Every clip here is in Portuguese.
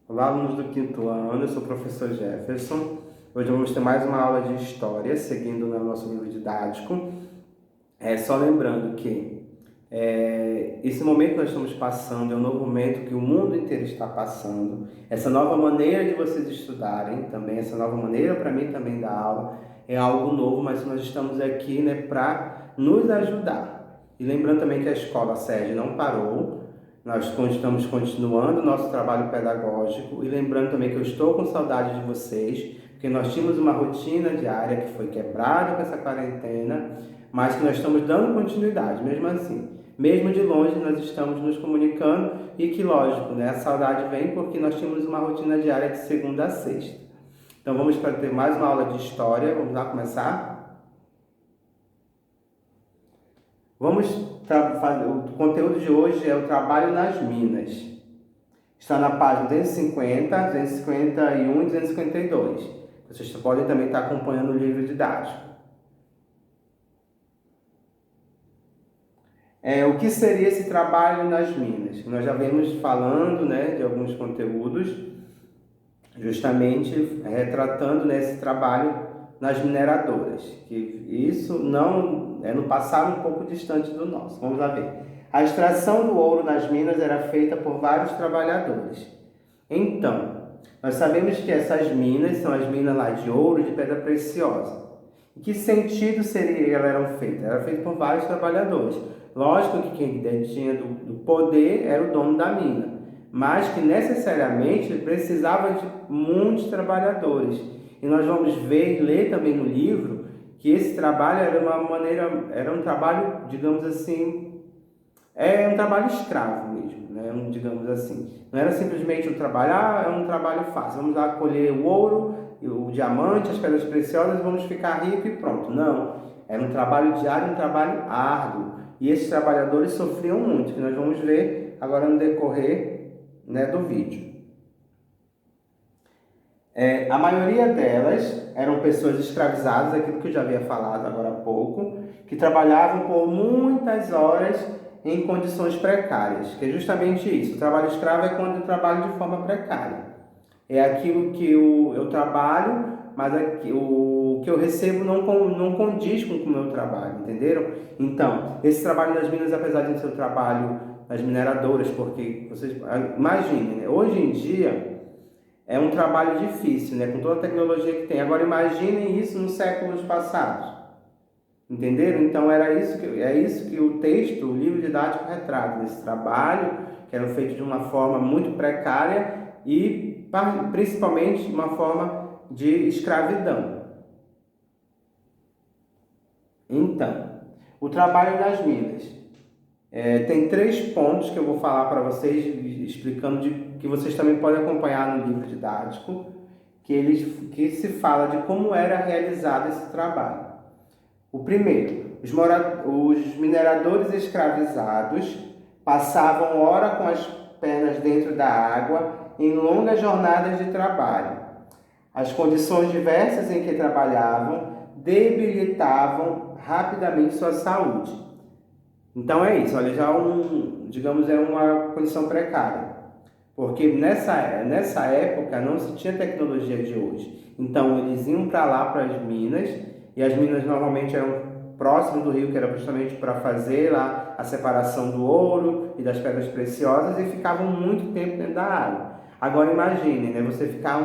Olá, alunos do quinto ano, eu sou o professor Jefferson. Hoje vamos ter mais uma aula de História, seguindo o nosso livro didático. Só lembrando que esse momento que nós estamos passando é um novo momento que o mundo inteiro está passando. Essa nova maneira de vocês estudarem também, essa nova maneira para mim também da aula, é algo novo, mas nós estamos aqui, para nos ajudar. E lembrando também que a escola sede não parou. Nós estamos continuando o nosso trabalho pedagógico e lembrando também que eu estou com saudade de vocês, porque nós tínhamos uma rotina diária que foi quebrada com essa quarentena, mas que nós estamos dando continuidade, mesmo assim. Mesmo de longe, nós estamos nos comunicando e que, lógico, a saudade vem porque nós tínhamos uma rotina diária de segunda a sexta. Então, vamos para ter mais uma aula de História. Vamos lá começar? O conteúdo de hoje é o trabalho nas minas. Está na página 250, 251 e 252. Vocês podem também estar acompanhando o livro didático. O que seria esse trabalho nas minas? Nós já vemos falando, de alguns conteúdos, justamente retratando esse trabalho nas mineradoras, que isso no passado um pouco distante do nosso. Vamos lá ver. A extração do ouro nas minas era feita por vários trabalhadores. Então, nós sabemos que essas minas são as minas lá de ouro e de pedra preciosa. Em que sentido elas eram feitas? Eram feitas por vários trabalhadores. Lógico que quem detinha do poder era o dono da mina, mas que necessariamente precisava de muitos trabalhadores. E nós vamos ver e ler também no livro que esse trabalho era um trabalho, digamos assim, um trabalho escravo mesmo, digamos assim. Não era simplesmente um trabalho, é um trabalho fácil, vamos lá colher o ouro, o diamante, as pedras preciosas, vamos ficar ricos e pronto. Não, era um trabalho diário, um trabalho árduo. E esses trabalhadores sofriam muito, que nós vamos ver agora no decorrer do vídeo. A maioria delas eram pessoas escravizadas, aquilo que eu já havia falado agora há pouco, que trabalhavam por muitas horas em condições precárias, que é justamente isso. O trabalho escravo é quando eu trabalho de forma precária. É aquilo que eu trabalho, mas o que eu recebo não condiz com o meu trabalho, entenderam? Então, esse trabalho nas minas, apesar de ser um trabalho nas mineradoras, porque vocês imaginem, hoje em dia é um trabalho difícil, com toda a tecnologia que tem. Agora imaginem isso nos séculos passados. Entenderam? Então é isso que o texto, o livro didático retrata, esse trabalho que era feito de uma forma muito precária e principalmente uma forma de escravidão. Então, o trabalho nas minas. Tem 3 pontos que eu vou falar para vocês, explicando que vocês também podem acompanhar no livro didático, que se fala de como era realizado esse trabalho. O primeiro, os mineradores escravizados passavam hora com as pernas dentro da água em longas jornadas de trabalho. As condições diversas em que trabalhavam debilitavam rapidamente sua saúde. Então é isso, olha, já é uma condição precária, porque nessa época não se tinha tecnologia de hoje. Então eles iam para lá, para as minas, e as minas normalmente eram próximas do rio, que era justamente para fazer lá a separação do ouro e das pedras preciosas, e ficavam muito tempo dentro da água. Agora imagine, você ficar,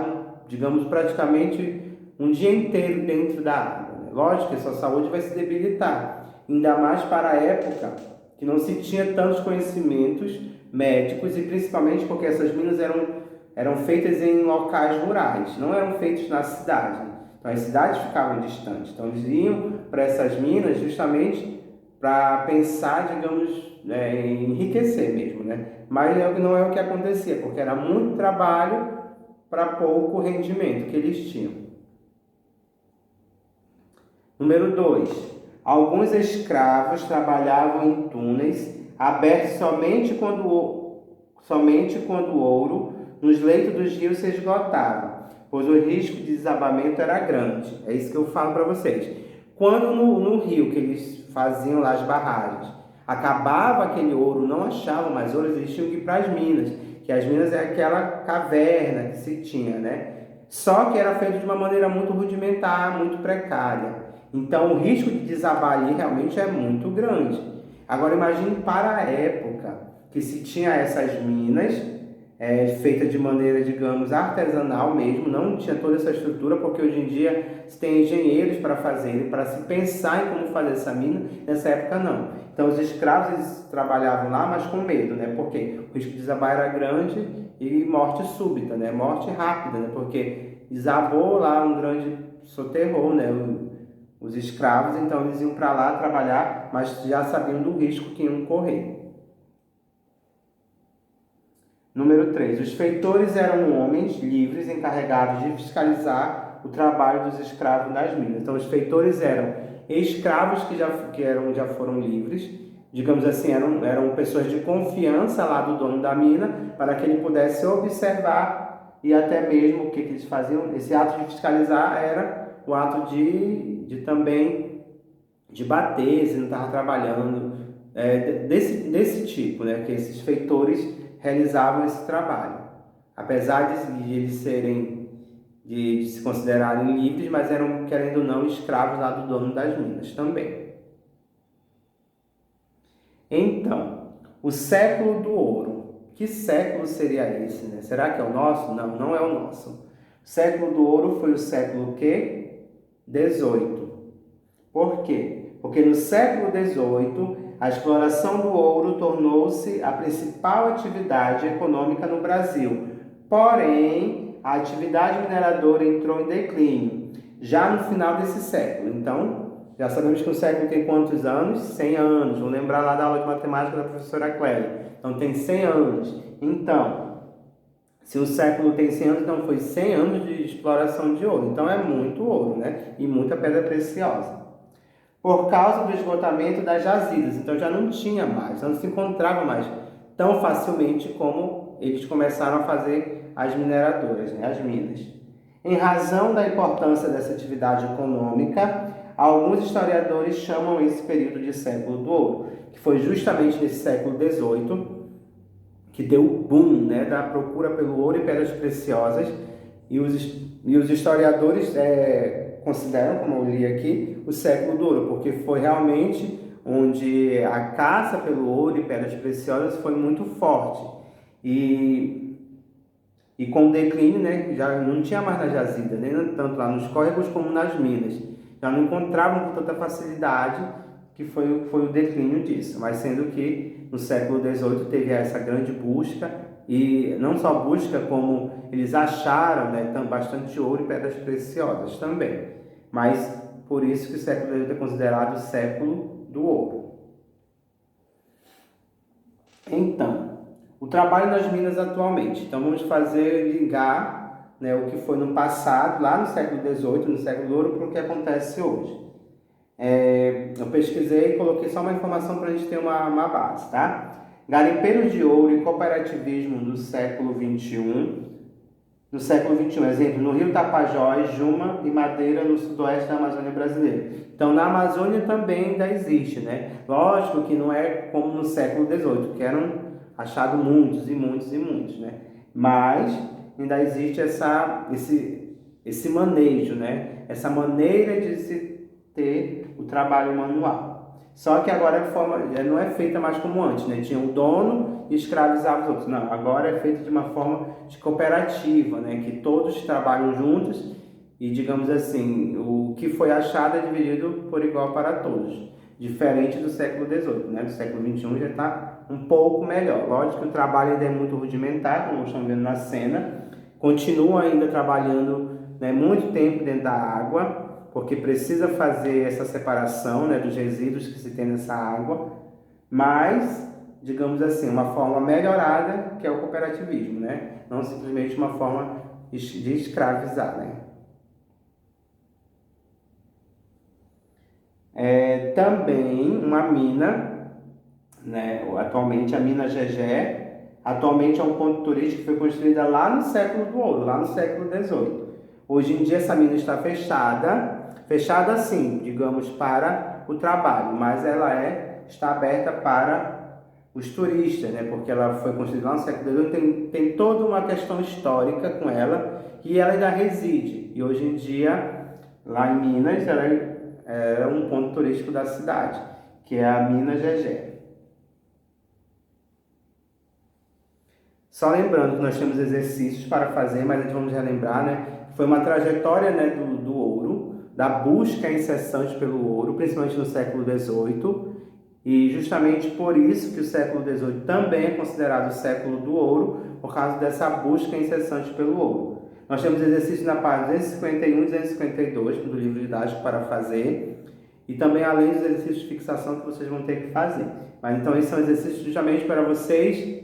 praticamente um dia inteiro dentro da água. Lógico que a sua saúde vai se debilitar. Ainda mais para a época que não se tinha tantos conhecimentos médicos e principalmente porque essas minas eram feitas em locais rurais, não eram feitas na cidade. Então as cidades ficavam distantes. Então eles iam para essas minas justamente para pensar, em enriquecer mesmo, Mas não é o que acontecia, porque era muito trabalho para pouco rendimento que eles tinham. Número 2. Alguns escravos trabalhavam em túneis abertos somente quando o ouro nos leitos dos rios se esgotava, pois o risco de desabamento era grande. É isso que eu falo para vocês. Quando no rio que eles faziam lá as barragens, acabava aquele ouro, não achavam mais ouro, eles tinham que ir para as minas. que as minas é aquela caverna que se tinha, né? Só que era feito de uma maneira muito rudimentar, muito precária. Então o risco de desabar ali realmente é muito grande. Agora imagine para a época que se tinha essas minas feitas de maneira, digamos, artesanal mesmo, não tinha toda essa estrutura, porque hoje em dia se tem engenheiros para fazer, para se pensar em como fazer essa mina, nessa época não. Então os escravos eles trabalhavam lá, mas com medo, né? Porque o risco de desabar era grande e morte súbita, né? Morte rápida, né? Porque desabou lá um grande soterrou, né? Os escravos, então eles iam para lá trabalhar, mas já sabiam do risco que iam correr. Número 3. Os feitores eram homens livres encarregados de fiscalizar o trabalho dos escravos nas minas. Então, os feitores eram escravos que já foram livres, digamos assim, eram pessoas de confiança lá do dono da mina, para que ele pudesse observar e até mesmo o que eles faziam. Esse ato de fiscalizar era o ato de também de bater se não estava trabalhando, desse tipo, né, que esses feitores realizavam esse trabalho. Apesar de eles serem, de se considerarem livres, mas eram, querendo ou não, escravos lá do dono das minas também. Então, o século do ouro. Que século seria esse, né? Será que é o nosso? Não, não é o nosso. O século do ouro foi o século quê? 18. Por quê? Porque no século 18 a exploração do ouro tornou-se a principal atividade econômica no Brasil. Porém, a atividade mineradora entrou em declínio já no final desse século. Então, já sabemos que o século tem quantos anos? 100 anos. Vamos lembrar lá da aula de matemática da professora Clélia. Então, tem 100 anos. Então, se o século tem 100 anos, então foi 100 anos de exploração de ouro. Então, é muito ouro, né? E muita pedra preciosa. Por causa do esgotamento das jazidas. Então já não tinha mais, não se encontrava mais tão facilmente como eles começaram a fazer as mineradoras, né, as minas. Em razão da importância dessa atividade econômica, alguns historiadores chamam esse período de século do ouro, que foi justamente nesse século XVIII que deu o boom, né, da procura pelo ouro e pedras preciosas, e os historiadores consideram, como eu li aqui, o século do ouro, porque foi realmente onde a caça pelo ouro e pedras preciosas foi muito forte. E com o declínio, né, já não tinha mais na jazida, nem tanto lá nos córregos como nas minas. Já não encontravam com tanta facilidade, que foi o declínio disso. Mas sendo que no século XVIII teve essa grande busca, e não só busca, como eles acharam, né, bastante ouro e pedras preciosas também. Mas por isso que o século XVIII é considerado o século do ouro. Então, o trabalho nas minas atualmente. Então vamos ligar, né, o que foi no passado, lá no século XVIII, no século do ouro, para o que acontece hoje. Eu pesquisei e coloquei só uma informação para a gente ter uma base, tá? Garimpeiros de ouro e cooperativismo do século XXI. No século XXI, exemplo, no Rio Tapajós, Juma e Madeira, no sudoeste da Amazônia brasileira. Então, na Amazônia também ainda existe, né? Lógico que não é como no século XVIII, que eram achados muitos e muitos e muitos, né? Mas ainda existe esse manejo, né? Essa maneira de se ter o trabalho manual. Só que agora não é feita mais como antes, né? Tinha um dono e escravizava os outros. Não, agora é feita de uma forma de cooperativa, né? Que todos trabalham juntos e, digamos assim, o que foi achado é dividido por igual para todos. Diferente do século XVIII, né? Do século XXI já está um pouco melhor. Lógico que o trabalho ainda é muito rudimentar, como estamos vendo na cena. Continua ainda trabalhando, né, muito tempo dentro da água, porque precisa fazer essa separação, né, dos resíduos que se tem nessa água, mas, digamos assim, uma forma melhorada, que é o cooperativismo, né? Não simplesmente uma forma de escravizar, né? Também uma mina, né, atualmente a mina Gegé, atualmente é um ponto turístico que foi construída lá no século do ouro, lá no século XVIII. Hoje em dia essa mina está fechada assim, digamos, para o trabalho, mas ela está aberta para os turistas, né? Porque ela foi construída lá no século XVIII, tem toda uma questão histórica com ela e ela ainda reside. E hoje em dia, lá em Minas, ela é um ponto turístico da cidade, que é a Mina Gegé. Só lembrando que nós temos exercícios para fazer, mas a gente vamos relembrar, né? Foi uma trajetória, né, do ouro, da busca incessante pelo ouro, principalmente no século XVIII, e justamente por isso que o século XVIII também é considerado o século do ouro, por causa dessa busca incessante pelo ouro. Nós temos exercícios na página 251 e 252 do livro didático para fazer, e também além dos exercícios de fixação que vocês vão ter que fazer. Mas então esses são exercícios justamente para vocês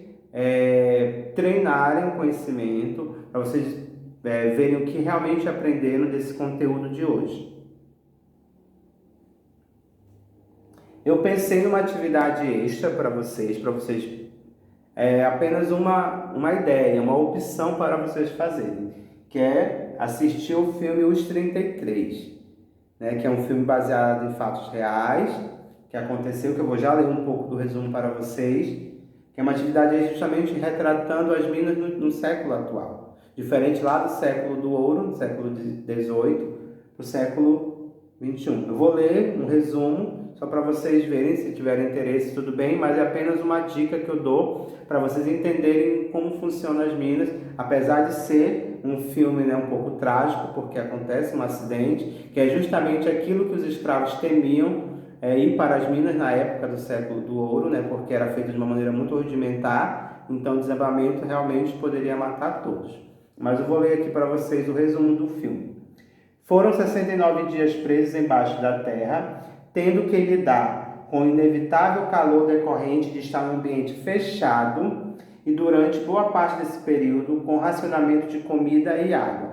treinarem o conhecimento, para vocês verem o que realmente aprenderam desse conteúdo de hoje. Eu pensei numa atividade extra para vocês apenas uma ideia, uma opção para vocês fazerem, que é assistir o filme Os 33, né, que é um filme baseado em fatos reais, que aconteceu, que eu vou já ler um pouco do resumo para vocês, que é uma atividade justamente retratando as minas no século atual. Diferente lá do século do ouro, do século XVIII, para o século XXI. Eu vou ler um resumo, só para vocês verem, se tiverem interesse, tudo bem, mas é apenas uma dica que eu dou para vocês entenderem como funcionam as minas, apesar de ser um filme, né, um pouco trágico, porque acontece um acidente, que é justamente aquilo que os escravos temiam, ir para as minas na época do século do ouro, né, porque era feito de uma maneira muito rudimentar, então o desabamento realmente poderia matar todos. Mas eu vou ler aqui para vocês o resumo do filme. Foram 69 dias presos embaixo da terra, tendo que lidar com o inevitável calor decorrente de estar em um ambiente fechado e durante boa parte desse período com racionamento de comida e água.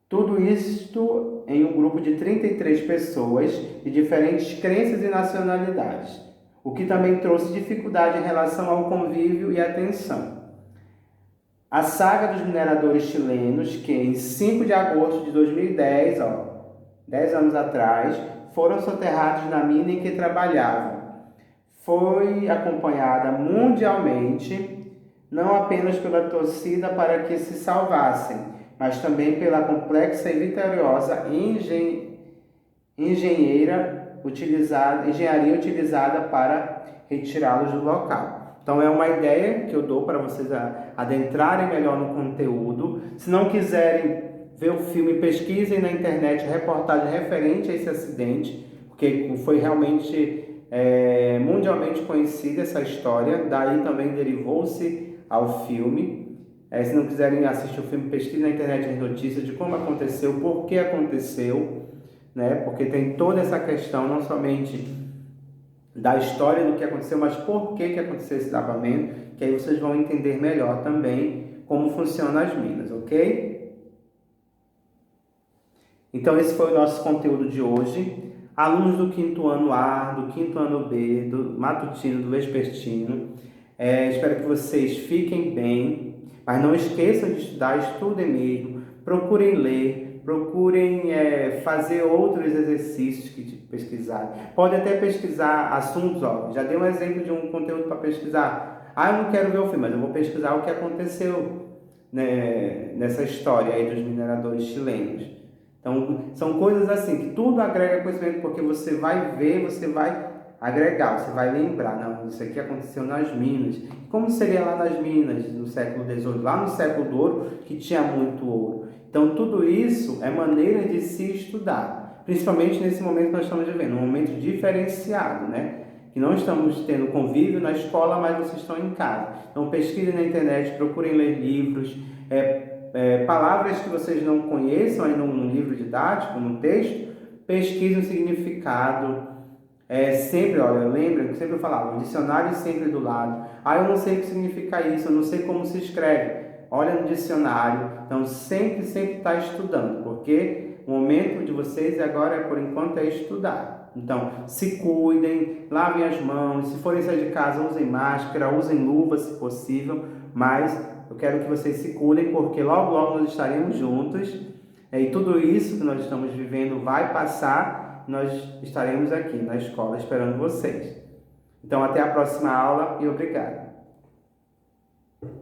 Tudo isto em um grupo de 33 pessoas de diferentes crenças e nacionalidades, o que também trouxe dificuldade em relação ao convívio e atenção. A saga dos mineradores chilenos, que em 5 de agosto de 2010, 10 anos atrás, foram soterrados na mina em que trabalhavam, foi acompanhada mundialmente, não apenas pela torcida para que se salvassem, mas também pela complexa e vitoriosa engenharia utilizada para retirá-los do local. Então é uma ideia que eu dou para vocês adentrarem melhor no conteúdo. Se não quiserem ver o filme, pesquisem na internet reportagem referente a esse acidente, porque foi realmente mundialmente conhecida essa história, daí também derivou-se ao filme. Se não quiserem assistir o filme, pesquise na internet as notícias de como aconteceu, por que aconteceu, né? Porque tem toda essa questão, não somente da história do que aconteceu, mas por que aconteceu esse desabamento, que aí vocês vão entender melhor também como funcionam as minas, ok? Então esse foi o nosso conteúdo de hoje. Alunos do 5º ano A, do 5º ano B, do matutino, do vespertino, espero que vocês fiquem bem. Mas não esqueçam de estudar, estudem mesmo, procurem ler, procurem fazer outros exercícios que pesquisarem. Pode até pesquisar assuntos, já dei um exemplo de um conteúdo para pesquisar. Eu não quero ver o filme, mas eu vou pesquisar o que aconteceu, né, nessa história aí dos mineradores chilenos. Então, são coisas assim, que tudo agrega conhecimento, porque você vai ver, você vai agregar, você vai lembrar, não, isso aqui aconteceu nas minas. Como seria lá nas minas no século XVIII, lá no século do ouro, que tinha muito ouro. Então, tudo isso é maneira de se estudar, principalmente nesse momento que nós estamos vivendo, um momento diferenciado, né? Que não estamos tendo convívio na escola, mas vocês estão em casa. Então, pesquisem na internet, procurem ler livros, palavras que vocês não conheçam aí num livro didático, num texto, pesquisem o significado. Sempre, lembra que sempre eu falava, o dicionário sempre do lado. Eu não sei o que significa isso, eu não sei como se escreve. Olha no dicionário. Então, sempre está estudando, porque o momento de vocês agora, por enquanto, é estudar. Então, se cuidem, lavem as mãos, se forem sair de casa, usem máscara, usem luva, se possível, mas eu quero que vocês se cuidem, porque logo, logo nós estaremos juntos, e tudo isso que nós estamos vivendo vai passar. Nós estaremos aqui na escola esperando vocês. Então, até a próxima aula e obrigado.